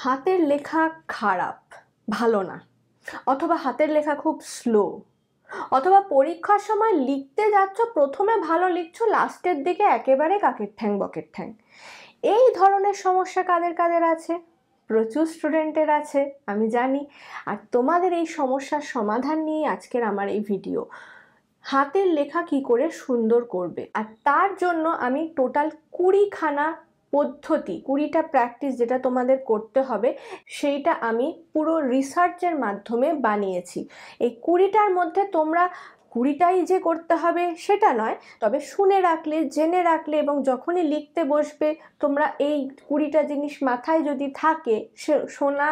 হাতের লেখা খারাপ, ভালো না, অথবা হাতের লেখা খুব স্লো, অথবা পরীক্ষার সময় লিখতে যাচ্ছ, প্রথমে ভালো লিখছো, লাস্টের দিকে একেবারে কাকের ঠ্যাং বকের ঠ্যাং। এই ধরনের সমস্যা কাদের কাদের আছে? প্রচুর স্টুডেন্টের আছে, আমি জানি। আর তোমাদের এই সমস্যার সমাধান নিয়ে আজকের আমার এই ভিডিও। হাতের লেখা কি করে সুন্দর করবে, আর তার জন্য আমি টোটাল 20খানা পদ্ধতি, 20টা প্র্যাকটিস যেটা তোমাদের করতে হবে, সেইটা আমি পুরো রিসার্চের মাধ্যমে বানিয়েছি। এই 20টার মধ্যে তোমরা 20টাই যে করতে হবে সেটা নয়, তবে শুনে রাখলে, জেনে রাখলে এবং যখনই লিখতে বসবে তোমরা এই 20টা জিনিস মাথায় যদি থাকে, শোনা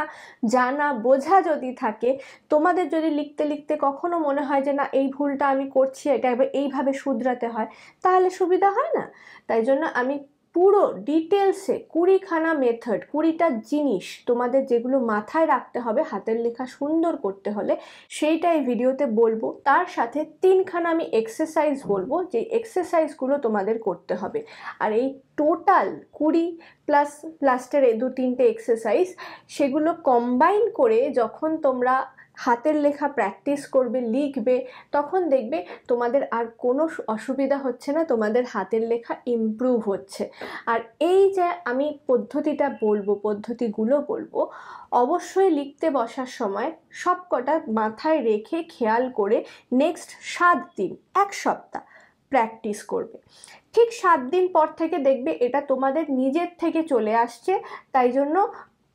জানা বোঝা যদি থাকে, তোমাদের যদি লিখতে লিখতে কখনো মনে হয় যে না এই ভুলটা আমি করছি, এটা এইভাবে শুধরাতে হয়, তাহলে সুবিধা হয় না? তাই জন্য আমি পুরো ডিটেলসে 20খানা মেথড, 20টা জিনিস তোমাদের যেগুলো মাথায় রাখতে হবে হাতের লেখা সুন্দর করতে হলে, সেইটা এই ভিডিওতে বলবো। তার সাথে 3খানা আমি এক্সারসাইজ বলবো, যে এক্সারসাইজগুলো তোমাদের করতে হবে। আর এই টোটাল 20 প্লাস লাস্টের 2-3টে এক্সারসাইজ, সেগুলো কম্বাইন করে যখন তোমরা হাতের লেখা প্র্যাকটিস করবে, লিখবে, তখন দেখবে তোমাদের আর কোনো অসুবিধা হচ্ছে না, তোমাদের হাতের লেখা ইমপ্রুভ হচ্ছে। আর এই যে আমি পদ্ধতিটা বলবো, পদ্ধতিগুলো বলবো, অবশ্যই লিখতে বসার সময় সব কটা মাথায় রেখে খেয়াল করে নেক্সট 7 দিন, 1 সপ্তাহ প্র্যাকটিস করবে। ঠিক 7 দিন পর থেকে দেখবে এটা তোমাদের নিজের থেকে চলে আসছে। তাই জন্য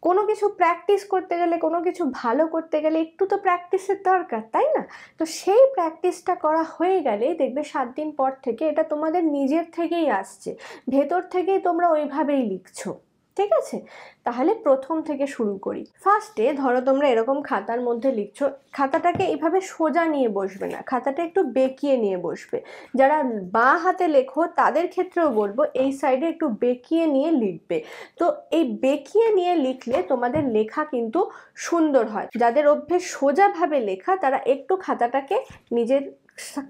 কোনো কিছু প্র্যাকটিস করতে গেলে, কোনো কিছু ভালো করতে গেলে একটু তো প্র্যাকটিসের দরকার, তাই না? তো সেই প্র্যাকটিসটা করা হয়ে গেলে দেখবে 7 দিন পর থেকে এটা তোমাদের নিজের থেকেই আসছে, ভেতর থেকেই তোমরা ওইভাবেই লিখছো। ঠিক আছে, তাহলে প্রথম থেকে শুরু করি। ফার্স্টে ধরো তোমরা এরকম খাতার মধ্যে লিখছো, খাতাটাকে এইভাবে সোজা নিয়ে বসবে না, খাতাটা একটু বেঁকিয়ে নিয়ে বসবে। যারা বাঁ হাতে লেখো তাদের ক্ষেত্রেও বলবো এই সাইডে একটু বেঁকিয়ে নিয়ে লিখবে। তো এই বেঁকিয়ে নিয়ে লিখলে তোমাদের লেখা কিন্তু সুন্দর হয়। যাদের অভ্যেস সোজাভাবে লেখা, তারা একটু খাতাটাকে নিজের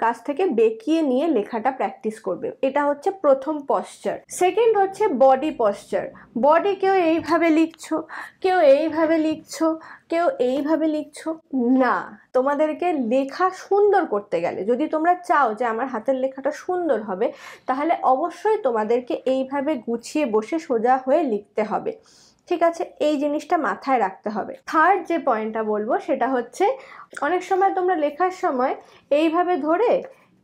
কাছ থেকে বেঁকিয়ে নিয়ে লেখাটা প্র্যাকটিস করবে। এটা হচ্ছে প্রথম পশ্চার। সেকেন্ড হচ্ছে বডি পশ্চার। বডি কেউ এইভাবে লিখছো, কেউ এইভাবে লিখছো, কেউ এইভাবে লিখছো না। তোমাদেরকে লেখা সুন্দর করতে গেলে, যদি তোমরা চাও যে আমার হাতের লেখাটা সুন্দর হবে, তাহলে অবশ্যই তোমাদেরকে এইভাবে গুছিয়ে বসে সোজা হয়ে লিখতে হবে। ঠিক আছে, এই জিনিসটা মাথায় রাখতে হবে। থার্ড যে পয়েন্টটা বলবো সেটা হচ্ছে, অনেক সময় তোমরা লেখার সময় এইভাবে ধরে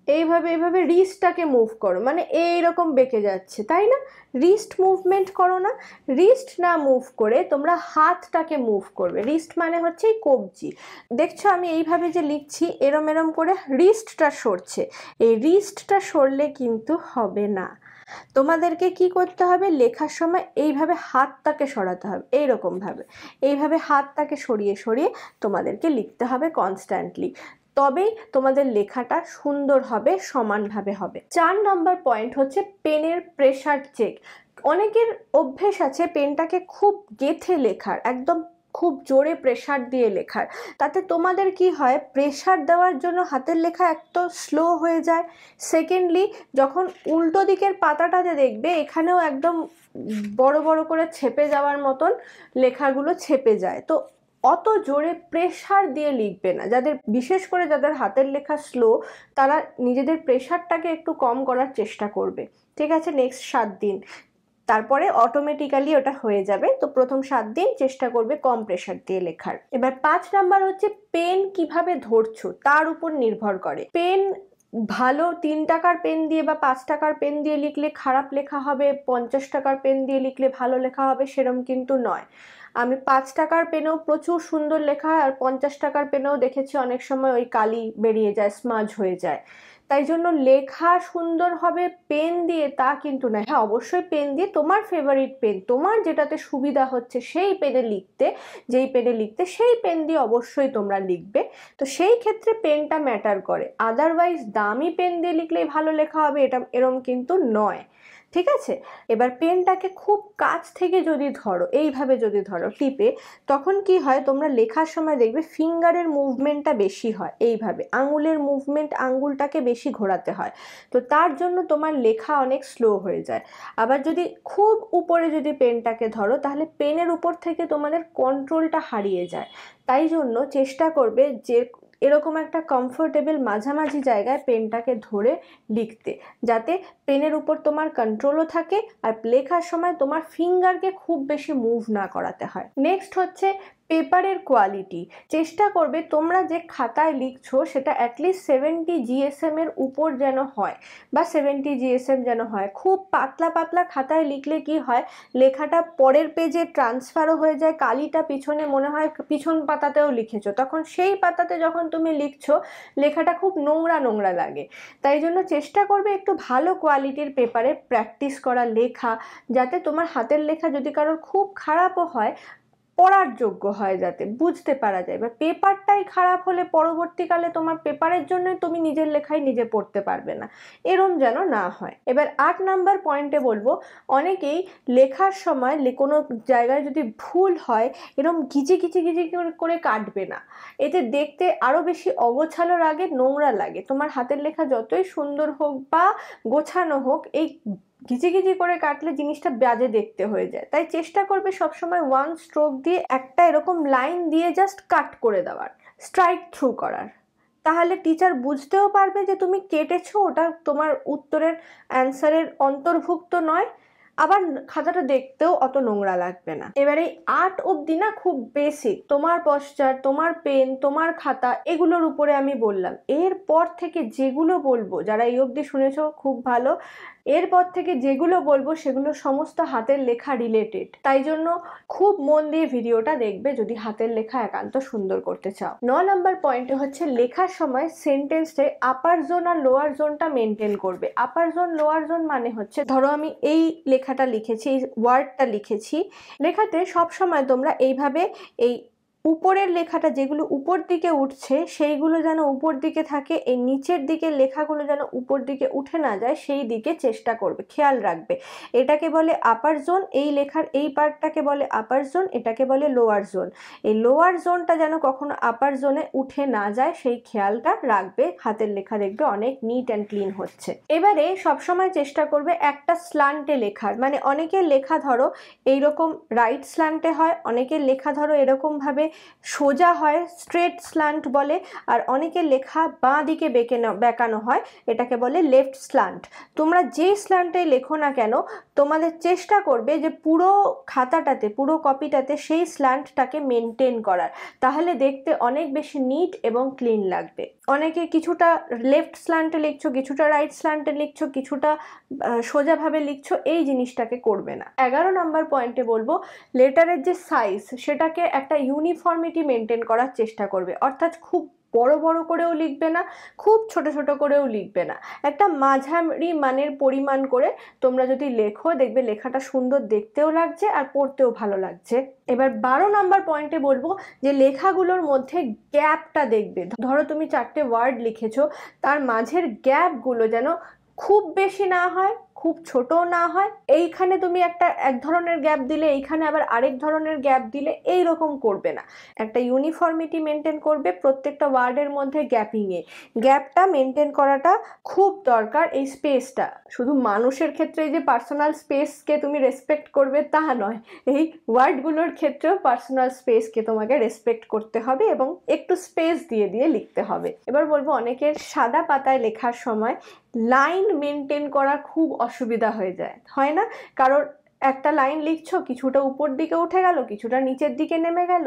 এইভাবে রিস্টটাকে মুভ করো, মানে এইরকম বেঁকে যাচ্ছে, তাই না? রিস্ট মুভমেন্ট করো না। রিস্ট না মুভ করে তোমরা হাতটাকে মুভ করবে। রিস্ট মানে হচ্ছে এই কবজি। দেখছো আমি এইভাবে যে লিখছি, এরম এরম করে রিস্টটা সরছে। এই রিস্টটা সরলে কিন্তু হবে না। তোমাদেরকে কি করতে হবে, লেখার সময় এইভাবে হাতটাকে সরাতে হবে, এইরকমভাবে এইভাবে হাতটাকে সরিয়ে সরিয়ে তোমাদেরকে লিখতে হবে কনস্ট্যান্টলি। তবেই তোমাদের লেখাটা সুন্দর হবে, সমানভাবে হবে। 4 নম্বর পয়েন্ট হচ্ছে পেনের প্রেসার চেক। অনেকের অভ্যেস আছে পেনটাকে খুব গেঁথে লেখার, একদম খুব জোরে প্রেসার দিয়ে লেখার। তাতে তোমাদের কি হয়, প্রেসার দেওয়ার জন্য হাতের লেখা এক তো স্লো হয়ে যায়, সেকেন্ডলি যখন উল্টো দিকের পাতাটাতে দেখবে এখানেও একদম বড় বড় করে ছেপে যাওয়ার মতন লেখাগুলো ছেপে যায়। তো অত জোরে প্রেসার দিয়ে লিখবে না। যাদের, বিশেষ করে যাদের হাতের লেখা স্লো, তারা নিজেদের প্রেসারটাকে একটু কম করার চেষ্টা করবে। ঠিক আছে, নেক্সট 7 দিন, তারপরে অটোমেটিক্যালি ওটা হয়ে যাবে। তো প্রথম 7 দিন চেষ্টা করবে কম প্রেসার দিয়ে লেখার। এবার 5 নাম্বার হচ্ছে পেন কিভাবে ধরছো তার উপর নির্ভর করে। পেন ভালো 3 টাকার পেন দিয়ে বা 5 টাকার পেন দিয়ে লিখলে খারাপ লেখা হবে, 50 টাকার পেন দিয়ে লিখলে ভালো লেখা হবে, সেরম কিন্তু নয়। আমি 5 টাকার পেনেও প্রচুর সুন্দর লেখা হয়, আর 50 টাকার পেনেও দেখেছি অনেক সময় ওই কালি বেরিয়ে যায়, স্মাজ হয়ে যায়। তাই জন্য লেখা সুন্দর হবে পেন দিয়ে তা কিন্তু না। হ্যাঁ, অবশ্যই পেন দিয়ে তোমার ফেভারিট পেন, তোমার যেটাতে সুবিধা হচ্ছে সেই পেনে লিখতে, যেই পেনে লিখতে সেই পেন দিয়ে অবশ্যই তোমরা লিখবে। তো সেই ক্ষেত্রে পেনটা ম্যাটার করে। আদারওয়াইজ দামি পেন দিয়ে লিখলেই ভালো লেখা হবে এটা এরম কিন্তু নয়। ঠিক আছে? এবার পেনটাকে খুব কাছ থেকে যদি ধরো, এইভাবে যদি ধরো টিপে, তখন কি হয়, তোমরা লেখার সময় দেখবে ফিঙ্গারের মুভমেন্টটা বেশি হয়, এইভাবে আঙুলের মুভমেন্ট, আঙুলটাকে বেশি ঘোরাতে হয়। তো তার জন্য তোমার লেখা অনেক স্লো হয়ে যায়। আবার যদি খুব উপরে যদি পেনটাকে ধরো, তাহলে পেনের উপর থেকে তোমাদের কন্ট্রোলটা হারিয়ে যায়। তাই জন্য চেষ্টা করবে যে এরকম একটা কমফোর্টেবল মাঝামাঝি জায়গায় পেনটাকে ধরে লিখতে, যাতে পেনের উপর তোমার কন্ট্রোলও থাকে আর লেখার সময় তোমার ফিঙ্গারকে খুব বেশি মুভ না করাতে হয়। নেক্সট হচ্ছে পেপারের কোয়ালিটি। চেষ্টা করবে তোমরা যে খাতায় লিখছো সেটা অ্যাটলিস্ট 70 GSM এর উপর যেন হয়, বা 70 GSM যেন হয়। খুব পাতলা পাতলা খাতায় লিখলে কি হয়, লেখাটা পরের পেজে ট্রান্সফারও হয়ে যায়, কালিটা পিছনে মনে হয় পিছন পাতাতেও লিখেছো, তখন সেই পাতাতে যখন তুমি লিখছো লেখাটা খুব নোংরা নোংরা লাগে। তাই জন্য চেষ্টা করবে একটু ভালো কোয়ালিটির পেপারে প্র্যাকটিস করা লেখা, যাতে তোমার হাতের লেখা যদি কারোর খুব খারাপও হয়, পড়ার যোগ্য হয়, যাতে বুঝতে পারা যায়। বা পেপারটাই খারাপ হলে পরবর্তীকালে তোমার পেপারের জন্য তুমি নিজের লেখাই নিজে পড়তে পারবে না, এরম যেন না হয়। এবার 8 নাম্বার পয়েন্টে বলবো, অনেকেই লেখার সময় কোনো জায়গায় যদি ভুল হয় এরম ঘিচি ঘিচি ঘিচি করে কাটবে না, এতে দেখতে আরো বেশি অগোছালো লাগে, নোংরা লাগে। তোমার হাতের লেখা যতই সুন্দর হোক বা গোছানো হোক, এই ঘিচিঘিচি করে কাটলে জিনিসটা বাজে দেখতে হয়ে যায়। তাই চেষ্টা করবে সবসময় ওয়ান স্ট্রোক দিয়ে একটা এরকম লাইন দিয়ে জাস্ট কাট করে দেওয়ার, স্ট্রাইক থ্রু করার। তাহলে টিচার বুঝতেও পারবে যে তুমি কেটেছো, ওটা তোমার উত্তরের অ্যান্সারের অন্তর্ভুক্ত নয়, আবার খাতাটা দেখতেও অত নোংরা লাগবে না। এবার এই 8 অবধি না খুব বেসিক, তোমার পশ্চার, তোমার পেন, তোমার খাতা, এগুলোর উপরে আমি বললাম। এরপর থেকে যেগুলো বলবো, যারা এই অবধি শুনেছো খুব ভালো, এরপর থেকে যেগুলো বলবো সেগুলো সমস্ত হাতের লেখা রিলেটেড। তাই জন্য খুব মন দিয়ে ভিডিওটা দেখবে যদি হাতের লেখা একান্ত সুন্দর করতে চাও। 9 নাম্বার পয়েন্টে হচ্ছে লেখার সময় সেন্টেন্সে আপার জোন আর লোয়ার জোনটা মেনটেন করবে। আপার জোন লোয়ার জোন মানে হচ্ছে, ধরো আমি এই লেখাটা লিখেছি, এই ওয়ার্ডটা লিখেছি, লেখাতে সব সময় তোমরা এইভাবে এই উপরের লেখাটা যেগুলো উপর দিকে উঠছে সেইগুলো যেন উপর দিকে থাকে, এই নিচের দিকের লেখাগুলো যেন উপর দিকে উঠে না যায়, সেই দিকে চেষ্টা করবে, খেয়াল রাখবে। এটাকে বলে আপার জোন, এই লেখার এই পার্টটাকে বলে আপার জোন, এটাকে বলে লোয়ার জোন। এই লোয়ার জোনটা যেন কখনো আপার জোনে উঠে না যায়, সেই খেয়ালটা রাখবে। হাতের লেখা দেখবে অনেক নিট অ্যান্ড ক্লিন হচ্ছে। এবারে সবসময় চেষ্টা করবে একটা স্ল্যান্টে লেখার, মানে অনেকের লেখা ধরো এইরকম রাইট স্ল্যান্টে হয়, অনেকের লেখা ধরো এরকম ভাবে সোজা হয়, স্ট্রেট স্ল্যান্ট বলে, আর অনেকের লেখা বাঁ দিকে বেঁকানো হয়, এটাকে বলে লেফট স্ল্যান্ট। তোমরা যেই স্ল্যান্টে লেখো না কেন, তোমাদের চেষ্টা করবে যে পুরো খাতাটাতে, পুরো কপিটাতে সেই স্ল্যান্টটাকে মেনটেন করার, তাহলে দেখতে অনেক বেশি নিট এবং ক্লিন লাগবে। অনেকে কিছুটা লেফট স্ল্যান্টে লিখছো, কিছুটা রাইট স্ল্যান্টে লিখছো, কিছুটা সোজাভাবে লিখছো, এই জিনিসটাকে করবে না। 11 নাম্বার পয়েন্টে বলবো, লেটারের যে সাইজ সেটাকে একটা ইউনিফর্মিটি মেনটেন করার চেষ্টা করবে। অর্থাৎ খুব বড় বড় করেও লিখবে না, খুব ছোট ছোট করেও লিখবে না, একটা মাঝারি মানের পরিমাণ করে তোমরা যদি লেখো, দেখবে লেখাটা সুন্দর দেখতেও লাগছে আর পড়তেও ভালো লাগছে। এবার 12 নাম্বার পয়েন্টে বলবো যে লেখাগুলোর মধ্যে গ্যাপটা দেখবে। ধরো তুমি 4টে ওয়ার্ড লিখেছো, তার মাঝের গ্যাপগুলো যেন খুব বেশি না হয়, খুব ছোটও না হয়। এইখানে তুমি এক ধরনের গ্যাপ দিলে, এইখানে আবার আরেক ধরনের গ্যাপ দিলে, এই রকম করবে না। একটা ইউনিফর্মিটি মেনটেন করবে প্রত্যেকটা ওয়ার্ডের মধ্যে গ্যাপিংয়ে। গ্যাপটা মেনটেন করাটা খুব দরকার। এই স্পেসটা শুধু মানুষের ক্ষেত্রে যে পার্সোনাল স্পেসকে তুমি রেসপেক্ট করবে তা নয়, এই ওয়ার্ডগুলোর ক্ষেত্রেও পার্সোনাল স্পেসকে তোমাকে রেসপেক্ট করতে হবে এবং একটু স্পেস দিয়ে দিয়ে লিখতে হবে। এবার বলবো, অনেকের সাদা পাতায় লেখার সময় লাইন মেনটেন করা খুব অসুবিধা হয়ে যায়, হয় না? কারণ একটা লাইন লিখছো, কিছুটা উপর দিকে উঠে গেল, কিছুটা নিচের দিকে নেমে গেল,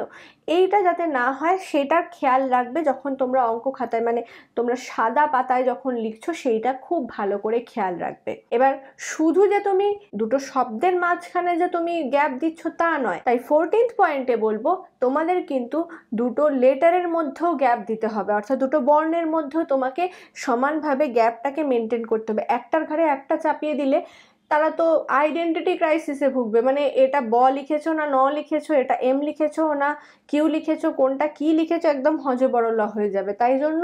এইটা যাতে না হয় সেটার খেয়াল রাখবে যখন তোমরা অঙ্ক খাতায়, মানে তোমরা সাদা পাতায় যখন লিখছো, সেইটা খুব ভালো করে খেয়াল রাখবে। এবার শুধু যে তুমি দুটো শব্দের মাঝখানে যে তুমি গ্যাপ দিচ্ছ তা নয়। তাই 14th পয়েন্টে বলবো, তোমাদের কিন্তু দুটো লেটারের মধ্যেও গ্যাপ দিতে হবে, অর্থাৎ দুটো বর্ণের মধ্যেও তোমাকে সমানভাবে গ্যাপটাকে মেনটেন করতে হবে। একটার ঘাড়ে একটা চাপিয়ে দিলে তারা তো আইডেন্টিটি ক্রাইসিসে ভুগবে, মানে এটা ব লিখেছো না ন লিখেছো, এটা এম লিখেছো না কিউ লিখেছো, কোনটা কি লিখেছো, একদম হযবরল হয়ে যাবে। তাই জন্য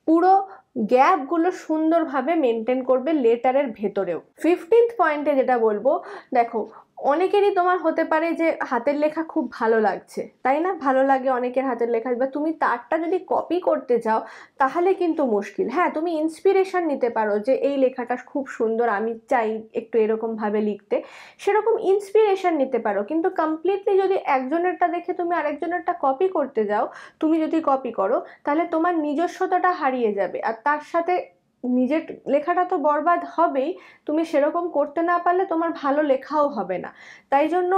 পুরো গ্যাপগুলো সুন্দরভাবে মেনটেন করবে লেটারের ভেতরেও। 15th পয়েন্টে যেটা বলবো, দেখো অনেকেরই তোমার হতে পারে যে হাতের লেখা খুব ভালো লাগছে, তাই না? ভালো লাগে অনেকের হাতের লেখা, বা তুমি তারটা যদি কপি করতে যাও তাহলে কিন্তু মুশকিল। হ্যাঁ, তুমি ইন্সপিরেশন নিতে পারো যে এই লেখাটা খুব সুন্দর, আমি চাই একটু এরকম ভাবে লিখতে, সেরকম ইন্সপিরেশন নিতে পারো। কিন্তু কমপ্লিটলি যদি একজনেরটা দেখে তুমি আরেকজনেরটা কপি করতে যাও, তুমি যদি কপি করো, তাহলে তোমার নিজস্বতাটা হারিয়ে যাবে, আর তার সাথে নিজের লেখাটা তো বরবাদ হবেই। তুমি সেরকম করতে না পারলে তোমার ভালো লেখাও হবে না। তাই জন্য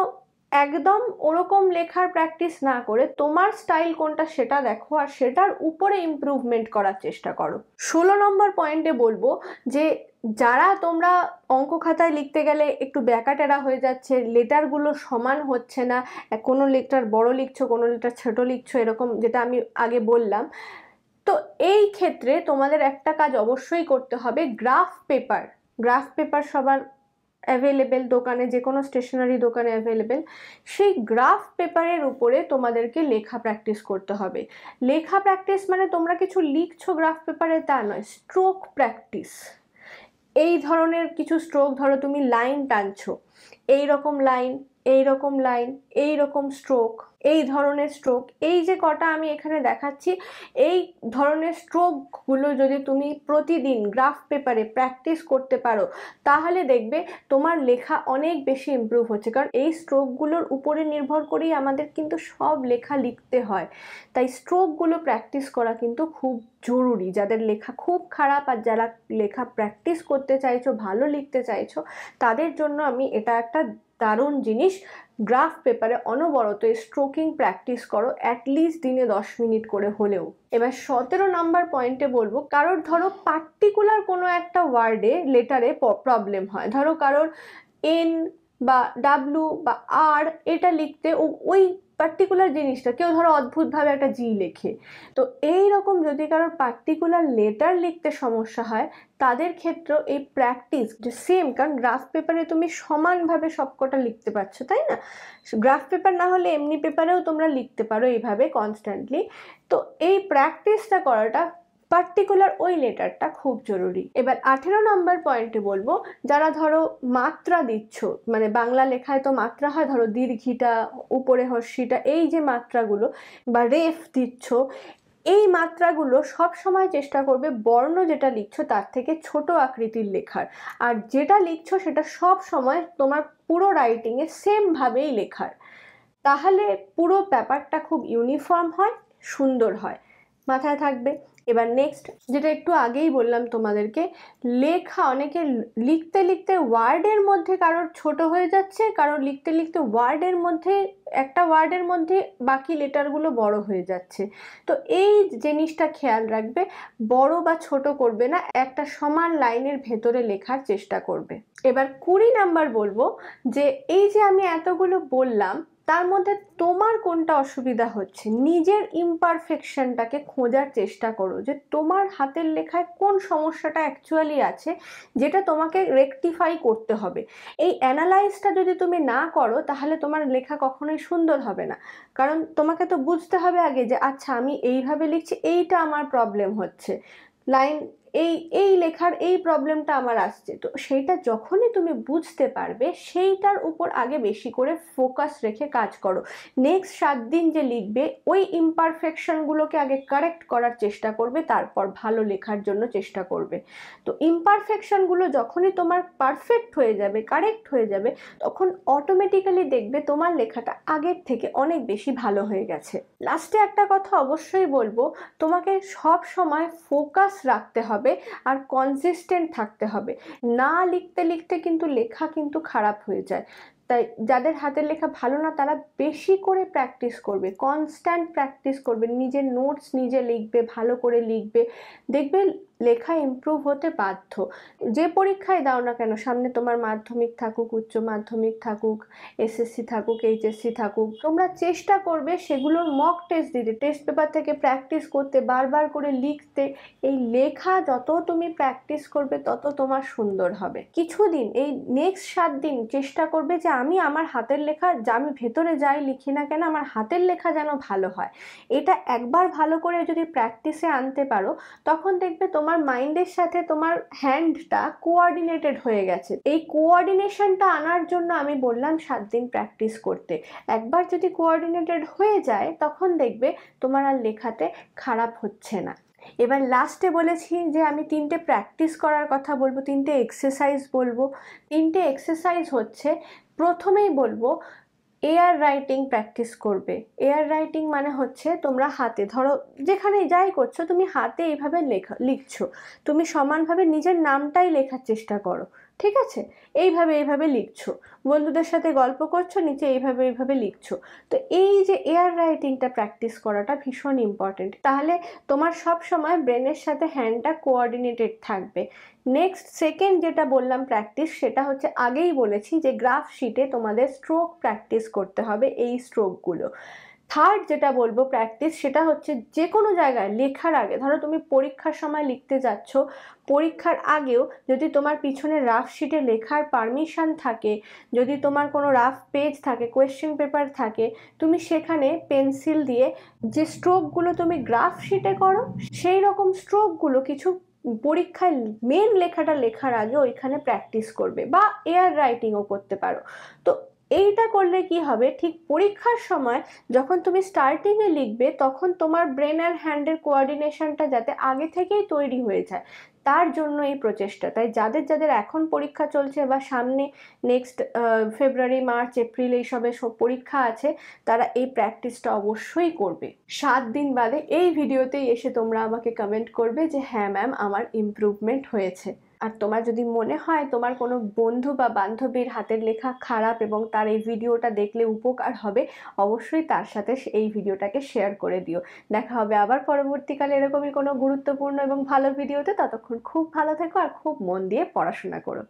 একদম ওরকম লেখার প্র্যাকটিস না করে তোমার স্টাইল কোনটা সেটা দেখো, আর সেটার উপরে ইমপ্রুভমেন্ট করার চেষ্টা করো। 16 নম্বর পয়েন্টে বলবো যে যারা তোমরা অঙ্ক খাতায় লিখতে গেলে একটু ব্যাকাটেরা হয়ে যাচ্ছে, লেটারগুলো সমান হচ্ছে না, কোনো লেটার বড় লিখছো, কোনো লেটার ছোট লিখছো, এরকম যেটা আমি আগে বললাম, তো এই ক্ষেত্রে তোমাদের একটা কাজ অবশ্যই করতে হবে। গ্রাফ পেপার, গ্রাফ পেপার সবার অ্যাভেলেবেল দোকানে, যে কোনো স্টেশনারি দোকানে অ্যাভেলেবেল। সেই গ্রাফ পেপারের উপরে তোমাদেরকে লেখা প্র্যাকটিস করতে হবে। লেখা প্র্যাকটিস মানে তোমরা কিছু লিখছো গ্রাফ পেপারে তা নয়, স্ট্রোক প্র্যাকটিস। এই ধরনের কিছু স্ট্রোক, ধরো তুমি লাইন টানছো, এই রকম লাইন, এই রকম লাইন, এই রকম স্ট্রোক, এই ধরনের স্ট্রোক, এই যে কটা আমি এখানে দেখাচ্ছি, এই ধরনের স্ট্রোকগুলো যদি তুমি প্রতিদিন গ্রাফ পেপারে প্র্যাকটিস করতে পারো, তাহলে দেখবে তোমার লেখা অনেক বেশি ইমপ্রুভ হচ্ছে। কারণ এই স্ট্রোকগুলোর উপরে নির্ভর করেই আমাদের কিন্তু সব লেখা লিখতে হয়। তাই স্ট্রোকগুলো প্র্যাকটিস করা কিন্তু খুব জরুরি। যাদের লেখা খুব খারাপ আর যারা লেখা প্র্যাকটিস করতে চাইছো, ভালো লিখতে চাইছো, তাদের জন্য আমি এটা একটা দারুণ জিনিস। গ্রাফ পেপারে অনবরত স্ট্রোকিং প্র্যাকটিস করো, অ্যাটলিস্ট দিনে 10 মিনিট করে হলেও। এবার 17 নম্বর পয়েন্টে বলবো, কারোর ধরো পার্টিকুলার কোনো একটা ওয়ার্ডে লেটারে প্রবলেম হয়, ধরো কারোর এন বা ডাব্লু বা আর এটা লিখতে ওই পার্টিকুলার জিনিসটা, কেউ ধরো অদ্ভুতভাবে একটা জি লেখে, তো এই রকম যদি কারোর পার্টিকুলার লেটার লিখতে সমস্যা হয়, তাদের ক্ষেত্রেও এই প্র্যাকটিস যে সেম, কারণ গ্রাফ পেপারে তুমি সমানভাবে সবকটা লিখতে পারছো, তাই না? গ্রাফ পেপার না হলে এমনি পেপারেও তোমরা লিখতে পারো এইভাবে কনস্ট্যান্টলি। তো এই প্র্যাকটিসটা করাটা পার্টিকুলার ওই লেটারটা খুব জরুরি। এবার 18 নম্বর পয়েন্টে বলবো, যারা ধরো মাত্রা দিচ্ছ, মানে বাংলা লেখায় তো মাত্রা হয়, ধরো দীর্ঘিটা, উপরে হর্ষিটা, এই যে মাত্রাগুলো, বা রেফ দিচ্ছ, এই মাত্রাগুলো সব সময় চেষ্টা করবে বর্ণ যেটা লিখছো তার থেকে ছোট আকৃতির লেখার, আর যেটা লিখছো সেটা সব সময় তোমার পুরো রাইটিংয়ে সেম ভাবেই লেখার। তাহলে পুরো ব্যাপারটা খুব ইউনিফর্ম হয়, সুন্দর হয়। মাথায় থাকবে। এবার নেক্সট, যেটা একটু আগেই বললাম তোমাদেরকে, লেখা অনেকে লিখতে লিখতে ওয়ার্ডের মধ্যে কারোর ছোট হয়ে যাচ্ছে, কারোর লিখতে লিখতে ওয়ার্ডের মধ্যে, একটা ওয়ার্ডের মধ্যে বাকি লেটারগুলো বড় হয়ে যাচ্ছে। তো এই জিনিসটা খেয়াল রাখবে, বড় বা ছোট করবে না, একটা সমান লাইনের ভেতরে লেখার চেষ্টা করবে। এবার 20 নাম্বার বলবো, যে এই যে আমি এতগুলো বললাম, তার মধ্যে তোমার কোনটা অসুবিধা হচ্ছে, নিজের ইমপারফেকশনটাকে খোঁজার চেষ্টা করো, যে তোমার হাতের লেখায় কোন সমস্যাটা অ্যাকচুয়ালি আছে, যেটা তোমাকে রেকটিফাই করতে হবে। এই অ্যানালাইজটা যদি তুমি না করো, তাহলে তোমার লেখা কখনোই সুন্দর হবে না। কারণ তোমাকে তো বুঝতে হবে আগে যে আচ্ছা আমি এইভাবে লিখছি, এইটা আমার প্রবলেম হচ্ছে, লাইন এই এই লেখার এই প্রবলেমটা আমার আসছে। তো সেইটা যখনই তুমি বুঝতে পারবে, সেইটার উপর আগে বেশি করে ফোকাস রেখে কাজ করো। নেক্সট 7 দিন যে লিখবে, ওই ইমপারফেকশনগুলোকে আগে কারেক্ট করার চেষ্টা করবে, তারপর ভালো লেখার জন্য চেষ্টা করবে। তো ইমপারফেকশনগুলো যখনই তোমার পারফেক্ট হয়ে যাবে, কারেক্ট হয়ে যাবে, তখন অটোমেটিক্যালি দেখবে তোমার লেখাটা আগের থেকে অনেক বেশি ভালো হয়ে গেছে। লাস্টে একটা কথা অবশ্যই বলবো, তোমাকে সব সময় ফোকাস রাখতে হবে আর কনসিস্টেন্ট থাকতে হবে। না লিখতে লিখতে কিন্তু লেখা কিন্তু খারাপ হয়ে যায়। তাই যাদের হাতের লেখা ভালো না, তারা বেশি করে প্র্যাকটিস করবে, কনস্ট্যান্ট প্র্যাকটিস করবে, নিজের নোটস নিজে লিখবে, ভালো করে লিখবে, দেখবে লেখা ইমপ্রুভ হতে বাধ্য। যে পরীক্ষায় দাও না কেন, সামনে তোমার মাধ্যমিক থাকুক, উচ্চ মাধ্যমিক থাকুক, এসএসসি থাকুক, এইচএসসি থাকুক, তোমরা চেষ্টা করবে সেগুলোর মক টেস্ট দিতে, টেস্ট পেপার থেকে প্র্যাকটিস করতে, বারবার করে লিখতে। এই লেখা যত তুমি প্র্যাকটিস করবে তত তোমার সুন্দর হবে। কিছুদিন, এই নেক্সট 7 দিন চেষ্টা করবে যে আমি আমার হাতের লেখা, যা আমি ভেতরে যাই লিখি না কেন, আমার হাতের লেখা যেন ভালো হয়। এটা একবার ভালো করে যদি প্র্যাকটিসে আনতে পারো, তখন দেখবে তোমার তোমার মাইন্ডের সাথে তোমার হ্যান্ডটা কোঅর্ডিনেটেড হয়ে গেছে। এই কোঅর্ডিনেশনটা আনার জন্য আমি বললাম 7 দিন প্র্যাকটিস করতে। একবার যদি কোঅর্ডিনেটেড হয়ে যায় তখন দেখবে তোমার আর লেখাতে খারাপ হচ্ছে না। এবার লাস্টে বলেছি যে আমি 3টে প্র্যাকটিস করার কথা বলবো, 3টে এক্সারসাইজ বলবো। 3টে এক্সারসাইজ হচ্ছে, প্রথমেই বলবো এয়ার রাইটিং প্র্যাকটিস করবে। এয়ার রাইটিং মানে হচ্ছে তোমরা হাতে, ধরো যেখানে যাই করছো তুমি হাতে এইভাবে লিখছো, তুমি সমানভাবে নিজের নামটাই লেখার চেষ্টা করো, ঠিক আছে? এইভাবে লিখছো, বন্ধুদের সাথে গল্প করছো, নিচে এইভাবে লিখছো। তো এই যে এয়ার রাইটিংটা প্র্যাকটিস করাটা ভীষণ ইম্পর্টেন্ট, তাহলে তোমার সব সময় ব্রেনের সাথে হ্যান্ডটা কোঅর্ডিনেটেড থাকবে। নেক্সট সেকেন্ড যেটা বললাম প্র্যাকটিস, সেটা হচ্ছে আগেই বলেছি যে গ্রাফ শিটে তোমাদের স্ট্রোক প্র্যাকটিস করতে হবে, এই স্ট্রোকগুলো। থার্ড যেটা বলবো প্র্যাকটিস, সেটা হচ্ছে যে কোনো জায়গায় লেখার আগে, ধরো তুমি পরীক্ষার সময় লিখতে যাচ্ছ, পরীক্ষার আগেও যদি তোমার পিছনে রাফ শিটে লেখার পারমিশন থাকে, যদি তোমার কোনো রাফ পেজ থাকে, কোয়েশ্চেন পেপার থাকে, তুমি সেখানে পেন্সিল দিয়ে যে স্ট্রোকগুলো তুমি গ্রাফ শিটে করো সেই রকম স্ট্রোকগুলো কিছু পরীক্ষায় মেন লেখাটা লেখার আগে ওইখানে প্র্যাকটিস করবে, বা এয়ার রাইটিংও করতে পারো। তো এইটা করলে কি হবে, ঠিক পরীক্ষার সময় যখন তুমি স্টার্টিংয়ে লিখবে তখন তোমার ব্রেন আর হ্যান্ডের কোঅর্ডিনেশনটা যাতে আগে থেকেই তৈরি হয়ে যায়, তার জন্য এই প্রচেষ্টা। তাই যাদের যাদের এখন পরীক্ষা চলছে বা সামনে নেক্সট ফেব্রুয়ারি, মার্চ, এপ্রিল এইসবে সব পরীক্ষা আছে, তারা এই প্র্যাকটিসটা অবশ্যই করবে। 7 দিন বাদে এই ভিডিওতেই এসে তোমরা আমাকে কমেন্ট করবে যে হ্যাঁ ম্যাম আমার ইমপ্রুভমেন্ট হয়েছে। আর তোমার যদি মনে হয় তোমার কোনো বন্ধু বা বান্ধবীর হাতের লেখা খারাপ এবং তার এই ভিডিওটা দেখলে উপকার হবে, অবশ্যই তার সাথে এই ভিডিওটাকে শেয়ার করে দিও। দেখা হবে আবার পরবর্তীকালে এরকমই কোনো গুরুত্বপূর্ণ এবং ভালো ভিডিওতে। ততক্ষণ খুব ভালো থেকো আর খুব মন দিয়ে পড়াশোনা করো।